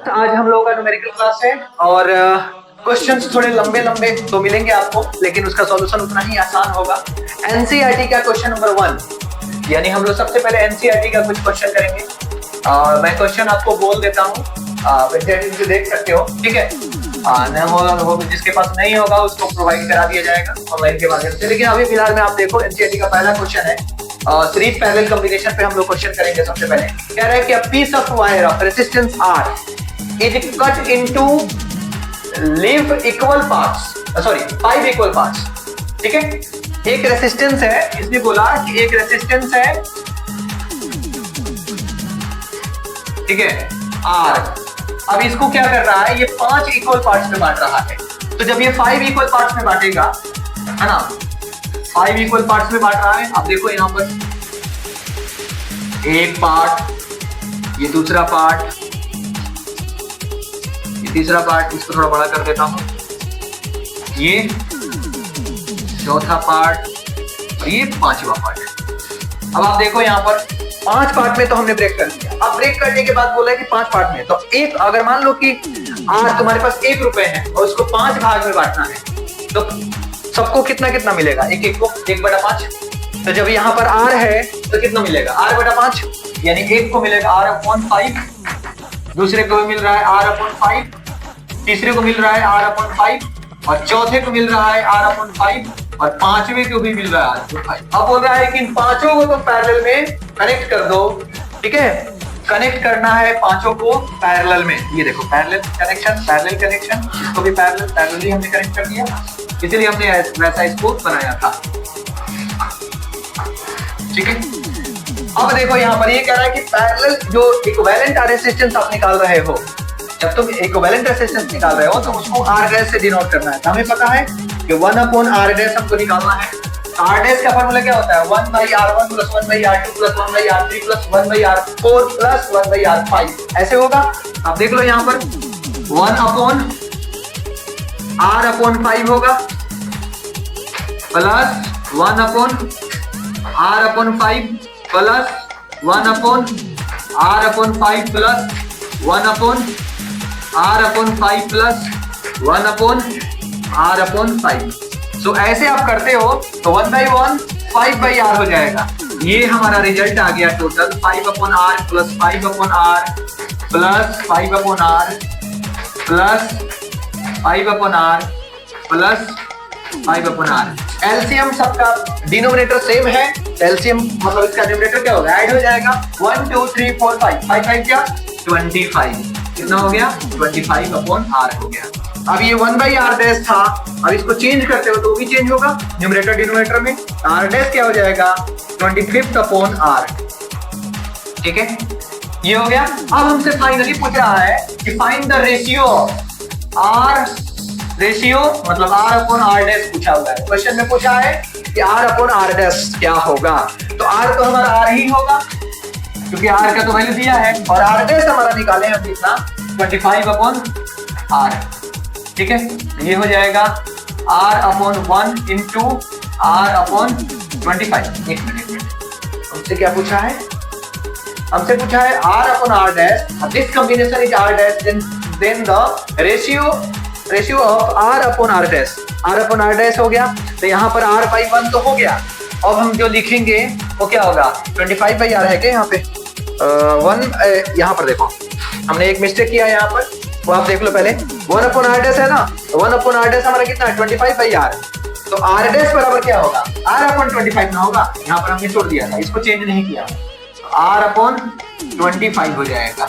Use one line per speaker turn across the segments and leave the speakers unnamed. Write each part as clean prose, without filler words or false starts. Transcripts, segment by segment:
आज हम लोगों का न्यूमेरिकल क्लास है और क्वेश्चंस थोड़े लंबे लंबे तो मिलेंगे आपको, लेकिन उसका सॉल्यूशन उतना ही आसान होगा। एनसीईआरटी का क्वेश्चन नंबर 1, यानी हम लोग सबसे पहले एनसीईआरटी का कुछ क्वेश्चन करेंगे। मैं क्वेश्चन आपको बोल देता हूँ, विद्यार्थी देख सकते हो, ठीक है। जिसके पास नहीं होगा उसको प्रोवाइड करा दिया जाएगा ऑनलाइन के माध्यम से। लेकिन अभी फिलहाल में आप देखो, एनसीईआरटी का पहला क्वेश्चन है, सीरीज पैरेलल कॉम्बिनेशन पे हम लोग क्वेश्चन करेंगे। सबसे पहले कह रहा है कि a piece of wire of resistance R is cut into leave equal parts, sorry 5 equal parts, ठीक है। एक रेजिस्टेंस है, इसने बोला कि एक रेजिस्टेंस है, ठीक है, आर। अब इसको क्या कर रहा है, ये 5 इक्वल पार्ट्स में बांट रहा है। तो जब ये 5 इक्वल पार्ट्स में बांटेगा, है ना, 5 इक्वल पार्ट्स में बांट रहा है। आप देखो यहां पर एक पार्ट, ये दूसरा पार्ट, ये तीसरा पार्ट, इसको थोड़ा बड़ा कर देता हूं, ये चौथा पार्ट और ये 5वां पार्ट। अब आप देखो यहां पर 5 पार्ट में तो हमने ब्रेक कर दिया। अब ब्रेक करने के बाद बोला है कि 5 पार्ट में, तो एक, अगर मान लो कि आज तुम्हारे पास 1 रुपए है और उसको 5 भाग में बांटना है, तो सबको कितना कितना मिलेगा, एक को 1/5। तो जब यहाँ पर r है तो कितना मिलेगा, r/5, यानी एक को मिलेगा r/5, दूसरे को भी मिल रहा है r/5, तीसरे को मिल रहा है r/5 और चौथे को मिल रहा है r/5 और 5वें को भी मिल रहा है r/5। अब बोल रहा है कि इन पांचों को तुम पैरेलल में कनेक्ट कर दो, ठीक है। कनेक्ट करना है पांचों को पैरेलल में। ये देखो पैरेलल कनेक्शन, पैरेलल कनेक्शन, इसको भी पैरेलली हमने कनेक्ट कर दिया, इसलिए हमने वैसा इसको बनाया था, ठीक है। अब देखो यहाँ पर ये कह रहा है कि पैरेलल जो इक्विवेलेंट रेजिस्टेंस आप निकाल रहे हो, जब तुम इक्विवेलेंट रेजिस्टेंस निकाल रहे हो तो उसको r डैश से डिनोट करना है। तो हमें पता है कि 1/r डैश हमको निकालना है। r डैश का फार्मूला क्या होता है, 1/r1 + 1/r2 + 1/r3 + 1/r4 + 1/r5, ऐसे होगा। आप देख लो यहाँ पर 1/r/5 होगा plus 1/r/5 plus 1/r/5 plus 1/r/5 plus 1/r/5। सो ऐसे आप करते हो तो 1/1 5/r हो जाएगा। ये हमारा रिजल्ट आ गया total 5/r plus 5/r plus 5/r plus 5/r plus 5/r। LCM सबका डिनोमिनेटर सेम है, एलसीएम मतलब इसका डिनोमिनेटर क्या होगा, ऐड हो जाएगा। 1 2 3 4 5 5 क्या 25, कितना हो गया 25/r हो गया। अब ये 1/r डैश था, अब इसको चेंज करते हो तो वो भी चेंज होगा न्यूमरेटर डिनोमिनेटर में। r डैश क्या हो जाएगा 25/r, ठीक है, ये हो गया। अब हमसे फाइनली पूछ रहा है कि find the ratio r, ratio मतलब r/r डैश पूछा हुआ है। क्वेश्चन में पूछा है कि r/r डैश क्या होगा, तो r तो हमारा r ही होगा क्योंकि r का तो वैल्यू दिया है, और r डैश हमारा निकाले हम कितना 25/r, ठीक है। ये हो जाएगा r/1 इंटू r/25। एक मिनट, हमसे क्या पूछा है, हमसे पूछा है r/r dash, this combination is r dash, then the ratio of r/r dash. r/r dash हो गया, तो यहाँ पर r/1 तो हो गया। अब हम जो लिखेंगे वो क्या होगा 25/r है क्या, यहाँ पे 1, यहाँ पर देखो हमने एक मिस्टेक किया यहाँ पर, वो आप देख लो पहले। 1/r डैश है ना, 1/r डैश हमारा कितना है 25/r, तो r डैश बराबर क्या होगा r/25 ना होगा, यहाँ पर हमने छोड़ दिया था, इसको चेंज नहीं किया, r/25 हो जाएगा।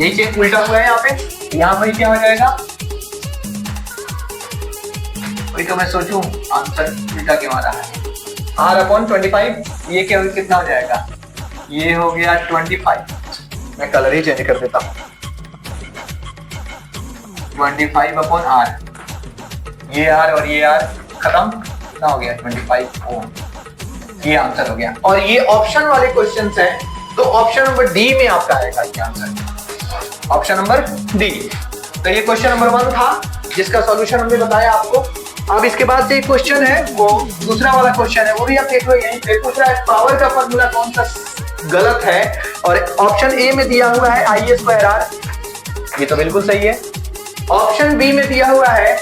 यही चेंज उल्टा हुआ है यहाँ पे, यहाँ पर क्या हो जाएगा, वही तो मैं सोचूं आंसर उल्टा क्यों आ रहा है। r/25 ये क्या कितना हो जाएगा, ये हो गया 25, मैं कलर ही चेंज कर देता हूँ, 25/r, ये r और ये r खत्म, कितना हो गया 25 ओम, ये आंसर हो गया। और ये ऑप्शन वाले क्वेश्चंस हैं, तो ऑप्शन नंबर डी में आपका आएगा ये आंसर, ऑप्शन नंबर डी। तो ये क्वेश्चन नंबर 1 था जिसका सॉल्यूशन हमने बताया आपको। अब इसके बाद से एक क्वेश्चन है, वो दूसरा वाला क्वेश्चन है, वो भी आप देख लो, यही पे पूछ रहा है पावर का फॉर्मूला कौन सा गलत है, और ऑप्शन ए में दिया हुआ है I² ये तो बिल्कुल सही है। ऑप्शन बी में दिया हुआ है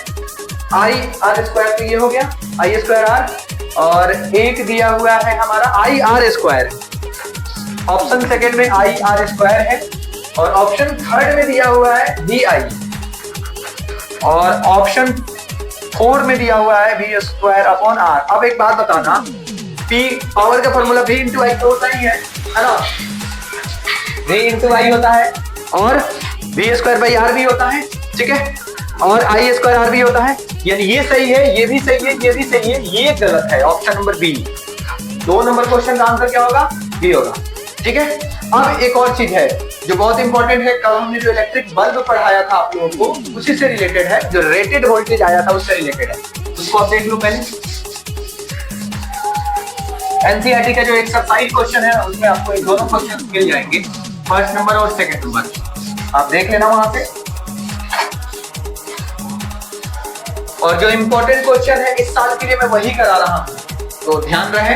आई आर स्क्वायर, तो ये हो गया आई स्क्वायर आर, और एक दिया हुआ है हमारा I R square. Option second में आई आर स्क्वायर है, और ऑप्शन थर्ड में दिया हुआ है डी आई, और ऑप्शन फोर में दिया हुआ है बी स्क्वायर अपॉन आर। अब एक बात बताना, पी पावर का फॉर्मूला v इंटू आई तो होता ही है ना, v इंटू आई होता है, और बी स्क्वायर बाई आर भी होता है, ठीक है, और आई स्क्वायर आर भी होता है। यानी ये सही है, ये भी सही है, ये भी सही है, ये गलत है, ऑप्शन नंबर बी। 2 नंबर क्वेश्चन का आंसर क्या होगा? बी होगा, ठीक है। अब एक और चीज है जो बहुत इंपॉर्टेंट है, कल हमने जो इलेक्ट्रिक बल्ब पढ़ाया था आप लोगों को, उसी से रिलेटेड है, जो रेटेड वोल्टेज आया था उससे रिलेटेड है, उसको आप देख लो पहले। एनसीईआरटी का जो एक्सरसाइज क्वेश्चन है उसमें आपको एक दोनों क्वेश्चन मिल जाएंगे, फर्स्ट नंबर और सेकंड नंबर, आप देख लेना वहां पे। और जो इंपॉर्टेंट क्वेश्चन है इस साल के लिए मैं वही करा रहा हूं, तो ध्यान रहे,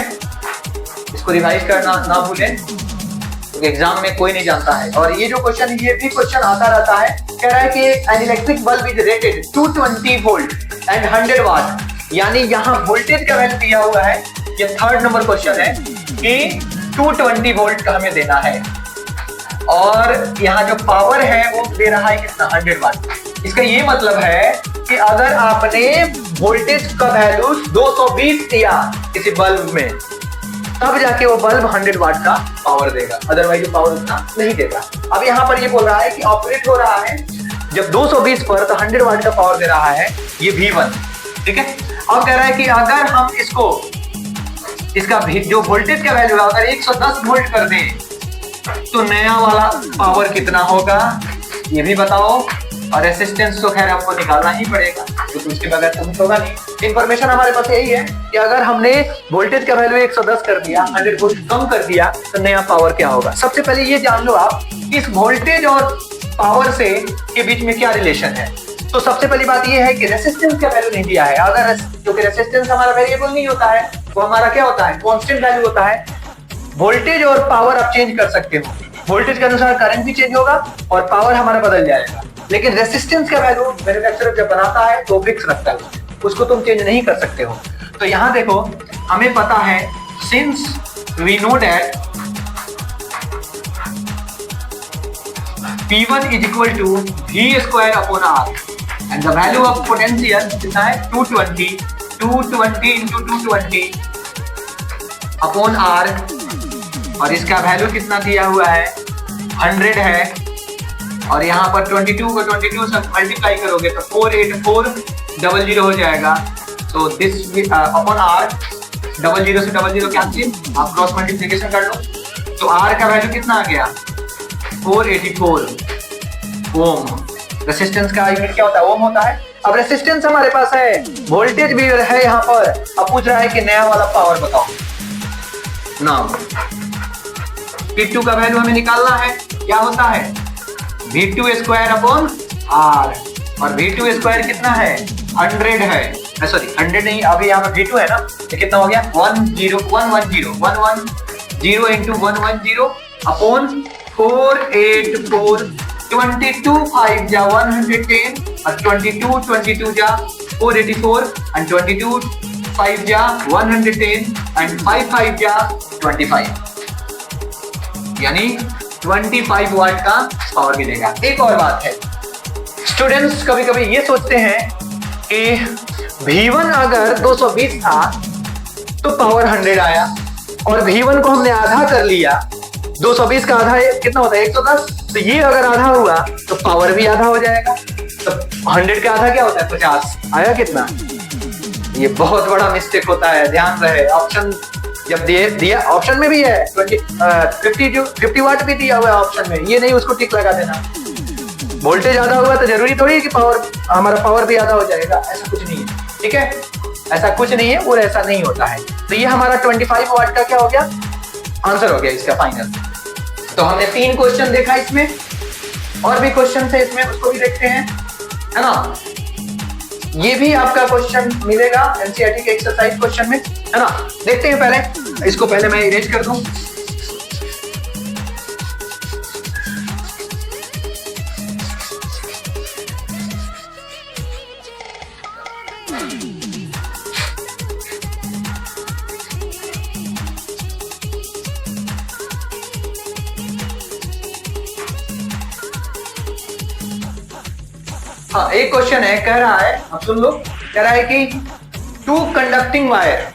इसको रिवाइज करना ना भूलें, क्योंकि एग्जाम में कोई नहीं जानता है। और ये जो क्वेश्चन है, ये भी क्वेश्चन आता रहता है, कह रहा है कि an electric bulb is rated 220 volt and 100 वाट, यानी यहाँ वोल्टेज का वैल्यू दिया हुआ है, ये थर्ड नंबर क्वेश्चन है कि 220 वोल्ट का हमें देना है, और यहाँ जो पावर है वो दे रहा है कितना? 100 वाट। इसका ये मतलब है कि अगर आपने वोल्टेज का वैल्यू 220 दिया किसी बल्ब में, तब जाके वो बल्ब 100 वाट का पावर देगा, अदरवाइज पावर उतना नहीं देगा। अब यहाँ पर ये बोल रहा है कि ऑपरेट हो रहा है जब 220 पर, तो 100 वाट का पावर दे रहा है ये V1, ठीक है। अब कह रहा है कि अगर हम इसका जो वोल्टेज का वैल्यू है अगर 110 वोल्ट कर दें, तो नया वाला पावर कितना होगा ये भी बताओ। और रेसिस्टेंस तो खैर आपको निकालना ही पड़ेगा, क्योंकि उसके बगैर तो कुछ होगा नहीं। इंफॉर्मेशन हमारे पास यही है कि अगर हमने वोल्टेज का वैल्यू 110 कर दिया, 100 वोल्ट कम कर दिया, तो नया पावर क्या होगा। सबसे पहले ये जान लो आप इस वोल्टेज और पावर से के बीच में क्या रिलेशन है। तो सबसे पहली बात ये है कि रेसिस्टेंस का वैल्यू नहीं दिया है, अगर क्योंकि रेसिस्टेंस हमारा वेरिएबल नहीं होता है, वो हमारा क्या होता है? कांस्टेंट वैल्यू होता है। वोल्टेज और पावर आप चेंज कर सकते हो, वोल्टेज के अनुसार करंट भी चेंज होगा और पावर हमारा बदल जाएगा, लेकिन रेसिस्टेंस का वैल्यू मैन्युफैक्चरर जब बनाता है तो फिक्स रखता है, उसको तुम चेंज नहीं कर सकते हो। तो यहाँ देखो, हमें पता है, since we know that P1 is equal to V square upon R and the value of potential कितना है? 220 into 220 upon R, और इसका वैल्यू कितना दिया हुआ है? 100 है, और यहाँ पर 22 को 22 से मल्टीप्लाई करोगे तो 48400 हो जाएगा। तो दिस अपॉन R, 00 से 00 कैंसिल, आप क्रॉस मल्टीप्लिकेशन कर लो, तो R का वैल्यू कितना आ गया? 484 ओम। रेसिस्टेंस का यूनिट क्या होता है? ओम होता है। अब रेसिस्टेंस हमारे पास है, वोल्टेज भी है यहाँ पर, अब पूछ रहा है कि नया वाला पावर बताओ ना। P2 का वैल्यू हमें निकालना है, क्या होता है? V2 स्क्वायर अपॉन R, और V2 स्क्वायर कितना है? 100 है, सॉरी 100 नहीं, अभी यहाँ पर V2 है ना, तो कितना हो गया? 110 into 110 अपॉन 484, 22 5 जा 110, और 22 जा 484, and 22 5 जा 110, and 5 जा 25, यानी 25 वाट का पावर मिलेगा। एक और बात है, स्टूडेंट्स कभी कभी ये सोचते हैं कि V1 अगर 220 था तो पावर 100 आया, और V1 को हमने आधा कर लिया, 220 का आधा कितना होता है? 110, तो ये अगर आधा हुआ तो पावर भी आधा हो जाएगा, तो 100 का आधा क्या होता है? 50 आया कितना? ये बहुत बड़ा मिस्टेक होता है, ध्यान रहे। ऑप्शन जब दिया ऑप्शन में भी है 50 वाट भी दिया हुआ है ऑप्शन में, ये नहीं उसको टिक लगा देना। वोल्टेज आधा हुआ तो जरूरी थोड़ी है कि हमारा पावर भी आधा हो जाएगा, ऐसा कुछ नहीं है, ठीक है, ऐसा कुछ नहीं है, और ऐसा नहीं होता है। तो ये हमारा 25 वाट का क्या हो गया? आंसर हो गया इसका फाइनल। तो हमने 3 क्वेश्चन देखा इसमें, और भी क्वेश्चन थे इसमें, उसको भी देखते हैं, है ना। ये भी आपका क्वेश्चन मिलेगा एनसीईआरटी के एक्सरसाइज क्वेश्चन में, है ना। देखते हैं पहले, इसको पहले मैं इरेज कर दूं। हाँ, एक क्वेश्चन है, कह रहा है, अब सुन लो, कह रहा है कि two conducting wire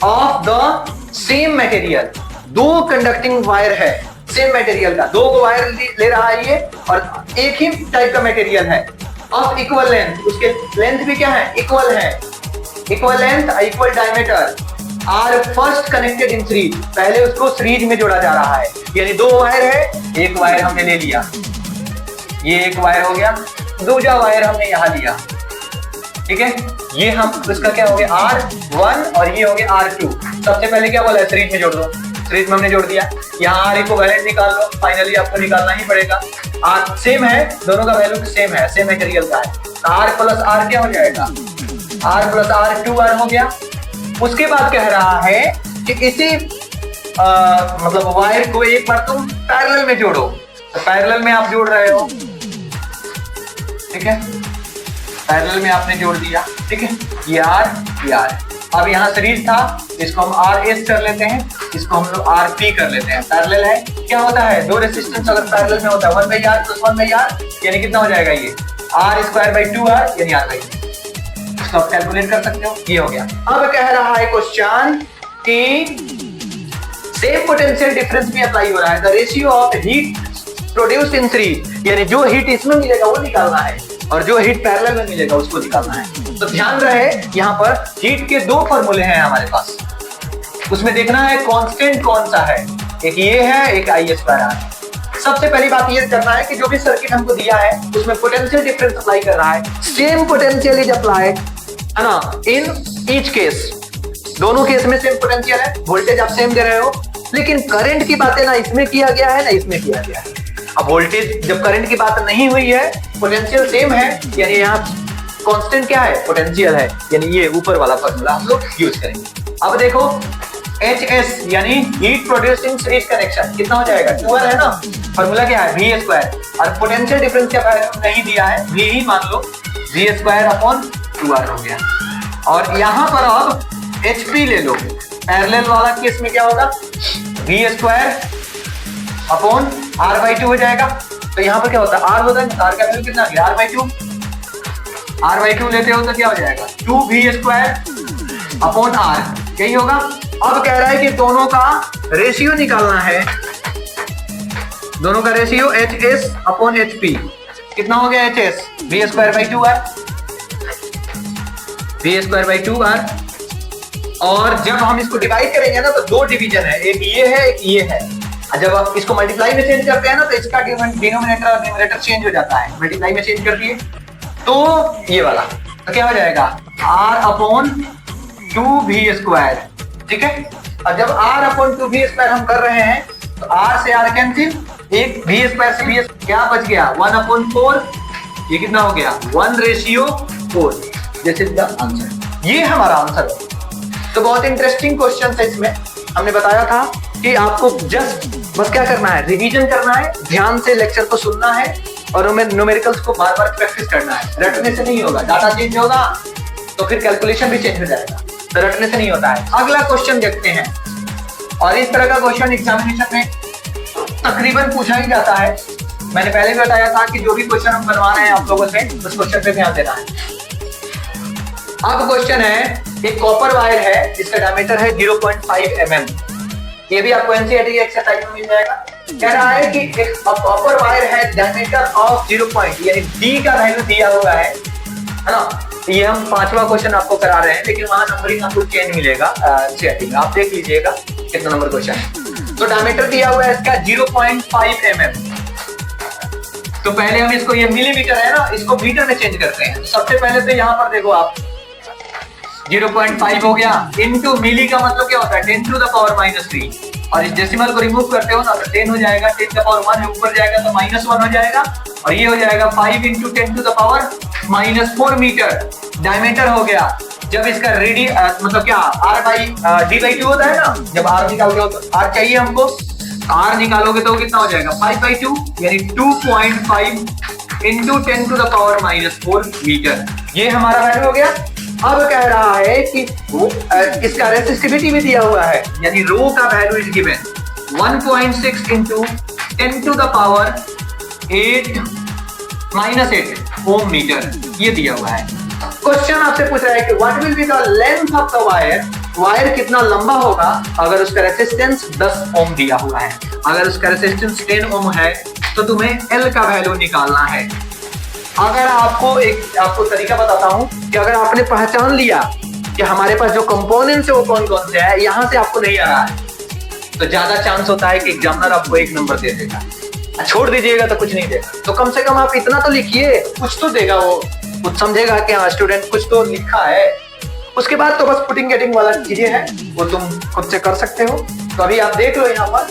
of the same material, दो कंडक्टिंग वायर है सेम मटेरियल का, दो वायर ले रहा है ये और एक ही टाइप का मटेरियल है ऑफ इक्वल लेंथ, उसके लेंथ भी क्या है, इक्वल है, equal length equal diameter, are first connected in series, पहले उसको सीरीज में जोड़ा जा रहा है, यानी दो वायर है, एक वायर हमने ले लिया, ये एक वायर हो गया, दूसरा वायर हमने यहां लिया, ठीक है, ये हम इसका क्या हो गया R1 और ये हो गया R2। सबसे पहले क्या बोला है, सीरीज में जोड़ दो, सीरीज में हमने जोड़ दिया, यहाँ R इक्विवेलेंट निकाल लो, फाइनली आपको निकालना ही पड़ेगा, R सेम है, दोनों का वैल्यू सेम है, सेम मटेरियल का है, R प्लस R क्या हो जाएगा, R प्लस R 2R हो गया। उसके बाद कह रहा है कि इसी मतलब वायर को एक बार तुम पैरेलल में जोड़ो, तो पैरेलल में आप जोड़ रहे हो, ठीक है, पैरेलल में आपने जोड़ दिया, ठीक है, ये R। अब यहाँ सीरीज था, इसको हम RS कर लेते हैं, इसको हम लोग RP कर लेते हैं, पैरेलल है, क्या होता है, दो रेजिस्टेंस अगर पैरेलल में होता है 1/R प्लस 1/R, यानी कितना हो जाएगा ये R²/2R यानी R/2, इसको आप कैलकुलेट कर सकते हो, ये हो गया। अब कह रहा है क्वेश्चन कि सेम पोटेंशियल डिफरेंस भी अप्लाई हो रहा है, the ratio of heat produced in series, यानी जो हीट इसमें मिलेगा वो निकालना है और जो हीट पैरेलल में मिलेगा उसको निकालना है। तो ध्यान रहे यहाँ पर हीट के दो फॉर्मूले हैं हमारे पास, उसमें देखना है कांस्टेंट कौन सा है, एक ये है, एक I²R। सबसे पहली बात ये करना है कि जो भी सर्किट हमको दिया है उसमें पोटेंशियल डिफरेंस अप्लाई कर रहा है, सेम पोटेंशियल इज अप्लाइड, है ना, इन ईच केस, दोनों केस में सेम पोटेंशियल है, वोल्टेज आप सेम दे रहे हो, लेकिन करंट की बातें ना इसमें किया गया है ना इसमें किया गया है। अब वोल्टेज जब करंट की बात नहीं हुई है, पोटेंशियल सेम है, यानी यहाँ कांस्टेंट क्या है, पोटेंशियल है, यानी ये ऊपर वाला फॉर्मूला हम लोग यूज करेंगे। अब देखो HS यानी हीट प्रोड्यूसिंग सीरीज कनेक्शन कितना हो जाएगा, 2R है ना, फॉर्मूला क्या है V², और पोटेंशियल डिफरेंस क्या वैल्यू नहीं दिया है, V ही मान लो, V²/2R हो गया। और यहाँ पर अब HP ले लो, पैरेलल वाला केस में क्या होगा, V²/R/2 हो जाएगा। तो यहाँ पर क्या होता है, R होता है, R का वैल्यू कितना आ गया, R/2 लेते हो तो क्या हो जाएगा 2V²/R, यही होगा। अब कह रहा है कि दोनों का रेशियो निकालना है, दोनों का रेशियो HS/HP, कितना हो गया HS, V²/2R, और जब हम इसको डिवाइड करेंगे ना तो दो डिवीजन है, एक ये है एक ये है, जब आप इसको मल्टीप्लाई में चेंज करते हैं ना तो इसका डिनोमिनेटर और न्यूमरेटर चेंज हो जाता है, मल्टीप्लाई में चेंज कर दिए तो ये वाला, तो क्या हो जाएगा R/2V², ठीक है। और जब R/2V² हम कर रहे हैं तो R से R कैंसिल, एक V² से V क्या बच गया 1/4, ये कितना हो गया 1:4, दिस इज द आंसर, ये हमारा आंसर है। तो बहुत इंटरेस्टिंग क्वेश्चन है, इसमें हमने बताया था कि आपको जस्ट बस क्या करना है, रिवीजन करना है, ध्यान से लेक्चर को सुनना है और हमें न्यूमेरिकल्स को बार बार प्रैक्टिस करना है, रटने से नहीं होगा, डाटा चेंज होगा तो फिर कैलकुलेशन भी चेंज हो जाएगा, तो रटने से नहीं होता है। अगला क्वेश्चन देखते हैं, और इस तरह का क्वेश्चन एग्जामिनेशन में तकरीबन पूछा ही जाता है। मैंने पहले भी बताया था कि जो भी क्वेश्चन हम बनवा रहे हैं आप लोगों से उस क्वेश्चन पे ध्यान देना है। अब क्वेश्चन है, एक कॉपर वायर है जिसका डायमीटर है 0.5 mm, ये भी आपको एनसीईआरटी एक्सरसाइज में मिल जाएगा। कह रहा है कि एक कॉपर वायर है डायमीटर ऑफ 0 यानी डी का वैल्यू दिया हुआ है ना, ये हम 5वां क्वेश्चन आपको करा रहे हैं, लेकिन वहां नंबरिंग आपको चेंज मिलेगा एनसीईआरटी में, आप देख लीजिएगा कितना नंबर क्वेश्चन है। तो डायमीटर दिया हुआ है इसका 0.5 mm, तो पहले हम इसको, ये मिलीमीटर है ना, इसको मीटर में चेंज करते हैं। सबसे पहले तो यहाँ पर देखो आप 0.5 हो गया, इनटू मिली का मतलब क्या होता है 10⁻⁻3, और इस डेसिमल को रिमूव करते हो ना तो 10 हो जाएगा, 10⁻1 है ऊपर जाएगा तो -1 हो जाएगा, और ये हो जाएगा 5 × 10⁻⁻4 मीटर डायमीटर हो गया। जब इसका रेडी मतलब क्या R/d/2 होता है ना, जब R निकालोगे तो R चाहिए हमको, R निकालोगे तो कितना हो जाएगा 5/2 यानी 2.5 × 10⁻⁻4 मीटर, ये हमारा वैल्यू हो गया। अब कह रहा है कि इसका रेसिस्टिविटी भी दिया हुआ है, यानी रो का value is given 1.6 × 10⁻8 - 8 ohm metre, ये दिया हुआ है। क्वेश्चन आपसे पूछ रहा है कि what will be the length of the wire, wire कितना लंबा होगा अगर उसका रेजिस्टेंस 10 ओम दिया हुआ है। अगर उसका रेजिस्टेंस 10 ओम है तो तुम्हें L का वैल्यू निकालना है। अगर आपको तरीका बताता हूं कि अगर आपने पहचान लिया कि हमारे पास जो कंपोनेंट्स है वो कौन कौन से है, यहां से आपको नहीं आ रहा है तो ज्यादा चांस होता है कि एग्जामिनर आपको 1 नंबर दे देगा। छोड़ दीजिएगा तो कुछ नहीं देगा। तो कम से कम आप इतना तो लिखिए, कुछ तो देगा वो, कुछ समझेगा कि हाँ स्टूडेंट कुछ तो लिखा है। उसके बाद तो बस पुटिंग गेटिंग वाला चीजें है, वो तुम खुद से कर सकते हो। तो अभी आप देख लो यहाँ पर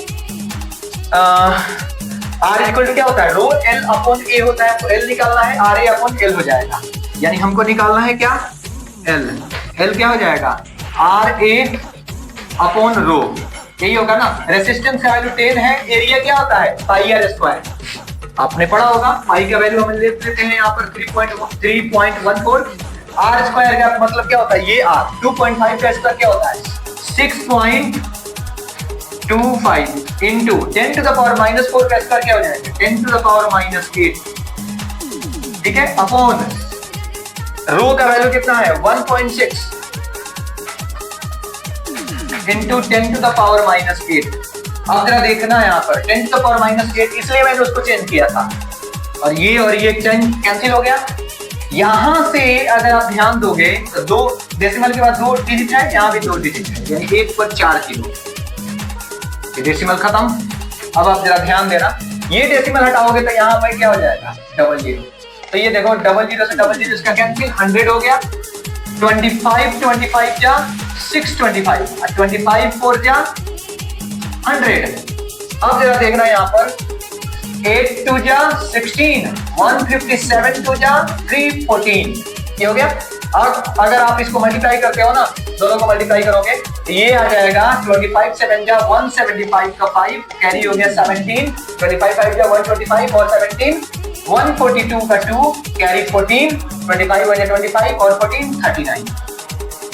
R इक्वल टू क्या होता है, रो L अपॉन A होता है, तो L निकालना है, RA अपॉन L हो जाएगा। यानी हमको निकालना है क्या, L क्या हो जाएगा, RA अपॉन रो, यही होगा ना। रेसिस्टेंस का वैल्यू 10 है, एरिया क्या होता है पाई आर स्क्वायर, आपने पढ़ा होगा। पाई का वैल्यू हम ले लेते हैं यहाँ पर 3.14, आर स्क्वायर का मतलब क्या होता है, ये आर 2.5 का स्क्वायर क्या होता है 6.25 इंटू 10 टू द पावर -4 का स्क्वायर क्या हो जाएगा 10 टू द पावर -8, ठीक है, अपॉन रो का वैल्यू कितना है 1.6 इंटू 10 टू द पावर -8। अब जरा देखना है यहाँ पर 10 टू द पावर -8, इसलिए मैंने उसको चेंज किया था और ये कैंसिल हो गया। यहां से अगर आप ध्यान दोगे तो 2 डेसिमल के बाद 2 डिजिट है, यहाँ भी 2 डिजिट है, यानी 1 पर 4 किलो, ये डेसिमल खत्म। अब आप जरा ध्यान देना, ये डेसिमल हटाओगे तो यहाँ पर क्या हो जाएगा 00। तो ये देखो 00 से 00 इसका कैंसिल, 100 हो गया, 25 जा 625, 25 4 जा 100। अब जरा देखना यहाँ पर 8 2 जा 16, 157 2 जा 314, ये हो गया। अब अगर आप इसको मल्टीप्लाई करते हो ना, दोनों को मल्टीप्लाई करोगे तो ये आ जाएगा 25 7 जा 175 का 5 कैरी हो गया 17, 25 5 जा 125 और 17 142 का 2 कैरी 14, 25 1 जा 25 और 14 39,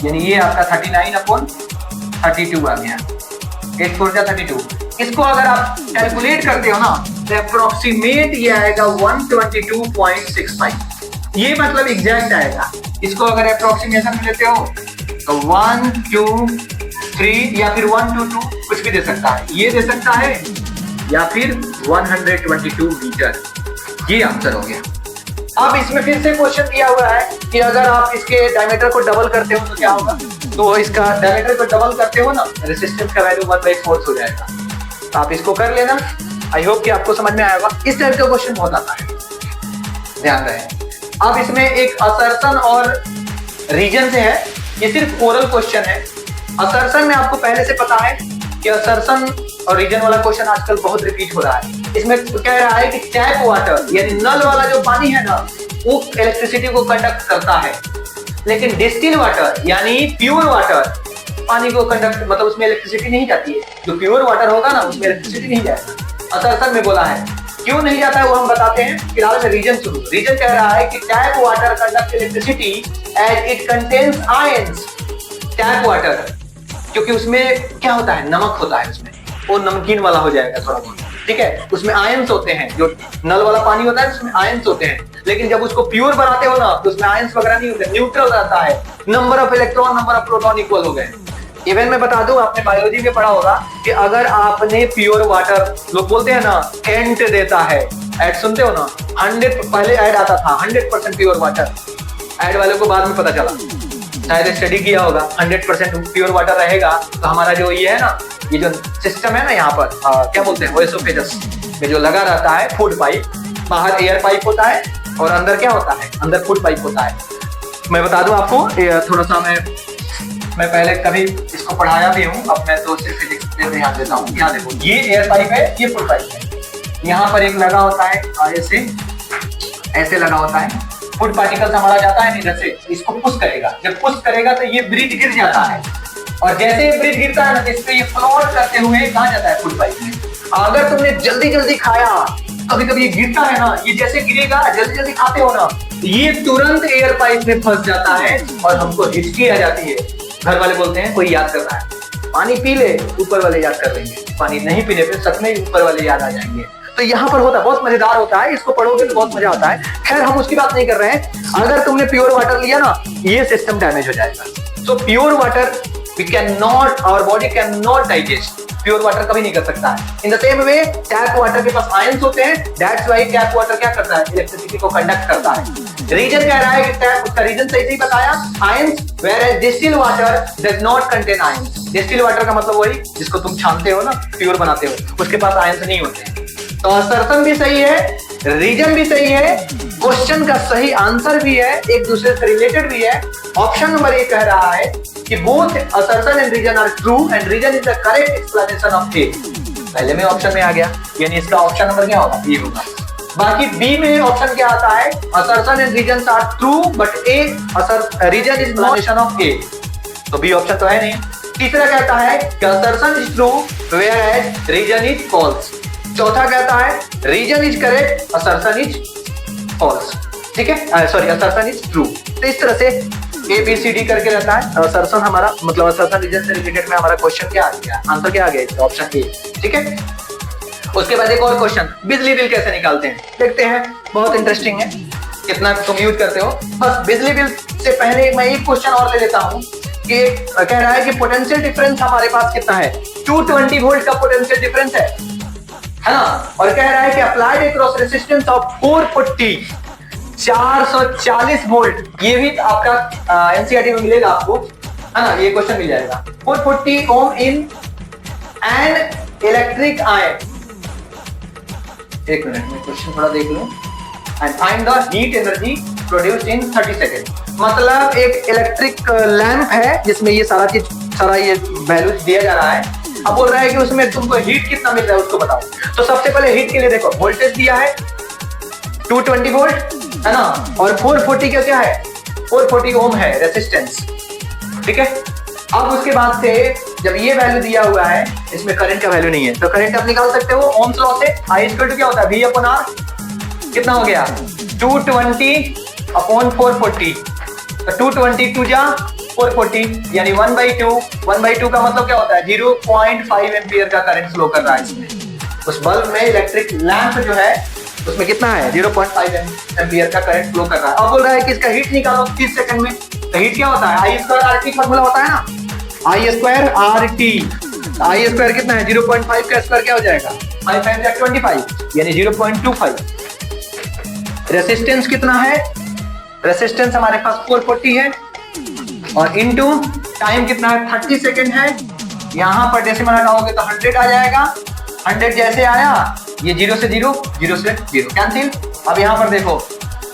यानी ये आपका 39 अपॉन 32 आ गया, 8 4 जा 32। इसको अगर आप कैलकुलेट करते हो ना तो अप्रोक्सीमेट ये आएगा 122.65, ये मतलब एग्जैक्ट आएगा। इसको अगर अप्रोक्सीमेशन में लेते हो तो 1 2 3 या फिर 1 2 2 कुछ भी दे सकता है, ये दे सकता है या फिर 122 मीटर, ये आंसर हो गया। अब इसमें फिर से क्वेश्चन दिया हुआ है कि अगर आप इसके डायमीटर को डबल करते हो तो क्या होगा, तो इसका डायमीटर को डबल करते हो ना, रेजिस्टेंस का वैल्यू 1/4 हो जाएगा। तो आप इसको कर लेना, आई होप कि आपको समझ में आएगा। इस टाइप का क्वेश्चन बहुत आता है, ध्यान रहे। अब इसमें एक असर्शन और रीजन से है, ये सिर्फ ओरल क्वेश्चन है। असर्शन में आपको पहले से पता है कि असर्शन और रीजन वाला क्वेश्चन आजकल बहुत रिपीट हो रहा है। इसमें कह रहा है कि टैप वाटर यानी नल वाला जो पानी है ना, वो इलेक्ट्रिसिटी को कंडक्ट करता है, लेकिन डिस्टिल वाटर यानी प्योर वाटर पानी को कंडक्ट मतलब उसमें इलेक्ट्रिसिटी नहीं जाती है। जो प्योर वाटर होगा ना उसमें इलेक्ट्रिसिटी नहीं जाएगा। असर्शन में बोला है, क्यों नहीं जाता है वो हम बताते हैं। फिलहाल में रीजन शुरू। रीजन कह रहा है कि tap water conduct electricity as it contains ions. Tap water क्योंकि उसमें क्या होता है, नमक होता है, उसमें वो नमकीन वाला हो जाएगा थोड़ा बहुत, ठीक है। उसमें आयंस होते हैं, जो नल वाला पानी होता है उसमें आयंस होते हैं, लेकिन जब उसको प्योर बनाते हो ना तो उसमें आयंस वगैरह नहीं होते, न्यूट्रल रहता है। Number of electron number of proton equal हो गए। इवन मैं बता दूं, आपने बायोलॉजी में पढ़ा होगा कि अगर आपने प्योर वाटर, लोग बोलते हैं ना कैंट देता है, ऐड सुनते हो ना, 100 पहले ऐड आता था 100% प्योर वाटर, ऐड वाले को बाद में पता चला, शायद स्टडी किया होगा 100% प्योर वाटर रहेगा तो हमारा जो ये है ना, ये जो सिस्टम है ना यहाँ पर क्या बोलते हैं, ओएसोफेगस में जो लगा रहता है फूड पाइप, बाहर एयर पाइप होता है और अंदर क्या होता है, अंदर फूड पाइप होता है। मैं बता दूं आपको, थोड़ा सा मैं पहले कभी इसको पढ़ाया भी हूँ, अब मैं तो सिर्फ फिजिक्स पे ध्यान देता हूँ। यहाँ देखो, ये एयर पाइप है, ये फुल पाइप है, यहाँ पर एक लगा होता है ऐसे लगा होता है, फूड पार्टिकल्स हमारा जाता है इधर से, इसको पुश करेगा, जब पुश करेगा तो ये ब्रिज गिर जाता है, और जैसे ये ब्रिज गिरता है ना तो इसको ये फ्लोट करते हुए कहाँ जाता है, फूड पाइप में। अगर तुमने जल्दी जल्दी खाया, कभी कभी ये गिरता है ना, ये जैसे गिरेगा जल्दी जल्दी खाते हो ना, ये तुरंत एयर पाइप में फंस जाता है और हमको हिचकी आ जाती है। घर वाले बोलते हैं कोई याद कर रहा है, पानी पी ले, ऊपर वाले याद कर लेंगे, पानी नहीं पीने पे सच में ऊपर वाले याद आ जाएंगे। तो यहाँ पर होता है, बहुत मजेदार होता है, इसको पढ़ोगे तो बहुत मजा आता है। खैर हम उसकी बात नहीं कर रहे हैं। अगर तुमने प्योर वाटर लिया ना, ये सिस्टम डैमेज हो जाएगा। So pure water we can not, our body can not digest, pure water कभी नहीं कर सकता है। In the same way tap water के पास आयंस होते हैं, दैट्स व्हाई टैप वाटर क्या करता है, इलेक्ट्रिसिटी को कंडक्ट करता है। रीजन कह रहा है कि टैप, उसका रीजन सही से ही बताया, ions, whereas distil water does not contain ions. Distil water का मतलब वही जिसको तुम छानते हो ना, प्योर बनाते हो, उसके पास आयंस नहीं होते हैं। तो असर्शन भी सही है, रीजन भी सही है, क्वेश्चन का सही आंसर भी है, एक दूसरे से रिलेटेड भी है। ऑप्शन नंबर ए कह रहा है कि both assertion and reason are true and reason is the correct explanation of A. पहले में ऑप्शन में आ गया, यानी इसका ऑप्शन नंबर क्या होगा, ये होगा। बाकी बी में ऑप्शन क्या आता है, assertion and reason are true but a reason is explanation of A, तो बी ऑप्शन तो है नहीं। तीसरा कहता है कि assertion is true whereas reason is false. चौथा कहता है reason is correct, assertion is false. ठीक है, सॉरी, असर्शन इज ट्रू। तो इस तरह से ए बी सी डी करके रहता है। असर्शन हमारा मतलब असर्शन रीजन से रिलेटेड में हमारा क्वेश्चन क्या आ गया, आंसर क्या आ गया, ऑप्शन ए। ठीक है, उसके बाद एक और क्वेश्चन, बिजली बिल कैसे निकालते हैं देखते हैं, बहुत इंटरेस्टिंग है, कितना तुम यूज करते हो। बस बिजली बिल से पहले मैं एक क्वेश्चन और ले लेता हूँ कि कह रहा है कि पोटेंशियल डिफरेंस हमारे पास कितना है, 220 वोल्ट का पोटेंशियल डिफरेंस है ना, और कह रहा है कि applied across resistance of 440, 440 volt. ये भी आपका एनसीईआरटी में मिलेगा आपको, है ना, ये क्वेश्चन मिल जाएगा। 440 ओम इन एन इलेक्ट्रिक आयन, एक मिनट में क्वेश्चन थोड़ा देख लूं, and find the heat energy produced in 30 second. मतलब एक इलेक्ट्रिक लैंप है जिसमें ये सारा ये वैल्यू दिया जा रहा है। अब बोल रहा है कि उसमें तुमको हीट कितना मिल रहा है उसको बताओ। तो सबसे पहले हीट के लिए देखो, वोल्टेज दिया है 220 वोल्ट, है ना, और 440 का क्या है, 440 ओम है रेजिस्टेंस। ठीक है, अब उसके बाद से जब ये वैल्यू दिया हुआ है, इसमें करंट का वैल्यू नहीं है, तो करंट आप निकाल सकते हो ओम्स लॉ से। आई इक्वल टू क्या होता है, V अपॉन R, कितना हो गया 220 अपॉन 440, तो 220 टू जा 440 यानी 1/2। 1/2 का मतलब क्या होता है, 0.5 एम्पियर का करंट फ्लो कर रहा है इसमें। उस बल्ब में, इलेक्ट्रिक लैंप जो है उसमें कितना है, 0.5 एम्पियर का करंट फ्लो कर रहा है। अब बोल रहा है कि इसका हीट निकालो 30 सेकंड में, तो हीट क्या होता है, I2RT फॉर्मूला होता है ना, I2RT। I2 कितना है, 0.5 का स्क्वायर क्या हो जाएगा, 5 5 या 25 यानी 0.25। रेसिस्टेंस कितना है, रेसिस्टेंस हमारे पास 440 है, और इनटू टाइम कितना है, 30 सेकंड है। यहां पर डेसिमल हटाओगे तो 100 आ जाएगा। 100 जैसे आया, ये 0 से 0, 0 से 0 कैंसिल। अब यहां पर देखो,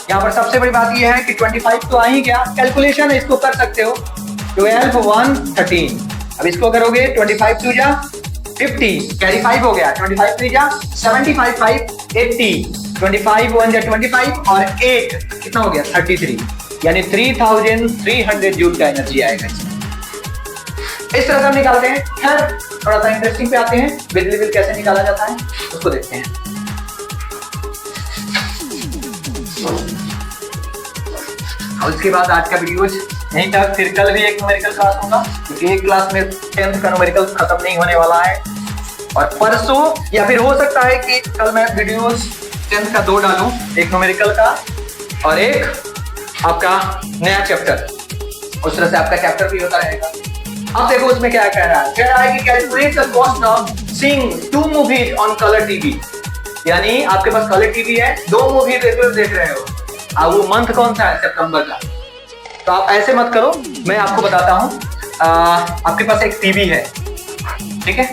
यहां पर सबसे बड़ी बात ये है कि 25 तो आ ही गया, कैलकुलेशन है, इसको कर सकते हो, 12 1 13। अब इसको करोगे 25 2 जा 50, कैरी 5 हो गया, 25 3 जा 75 5 80, 25 1 जा 25 और 8 कितना हो गया 33, यानी 3300 जूल का एनर्जी आएगा इसमें। इस तरह से हम निकालते हैं। खैर थोड़ा सा इंटरेस्टिंग पे आते हैं, बिजली बिल कैसे निकाला जाता है उसको देखते हैं। और उसके बाद आज का वीडियो यहीं तक, फिर कल भी एक न्यूमेरिकल क्लास होगा, क्योंकि एक क्लास में 10th का न्यूमेरिकल खत्म नहीं होने वाला है। और परसों या फिर हो सकता है कि कल मैं वीडियोस 10th का 2 डालूं, एक न्यूमेरिकल का और एक आपका नया चैप्टर, उस तरह से आपका चैप्टर भी होता रहेगा। अब देखो उसमें क्या कह रहा है कि calculate the cost of seeing 2 movies on colour TV. यानी आपके पास कलर टीवी है, 2 मूवी रेगुलर देख रहे हो, अब वो मंथ कौन सा है, सितंबर का। तो आप ऐसे मत करो, मैं आपको बताता हूँ। आपके पास एक टीवी है, ठीक है,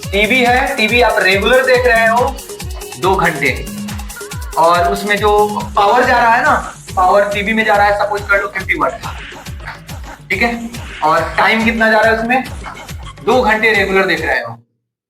टीवी है, टीवी आप रेगुलर देख रहे हो 2 घंटे, और उसमें जो पावर जा रहा है ना, पावर टीवी में जा रहा है, सपोज कर लो 50 वाट का, ठीक है, और टाइम कितना जा रहा है उसमें, 2 घंटे रेगुलर देख रहे हो।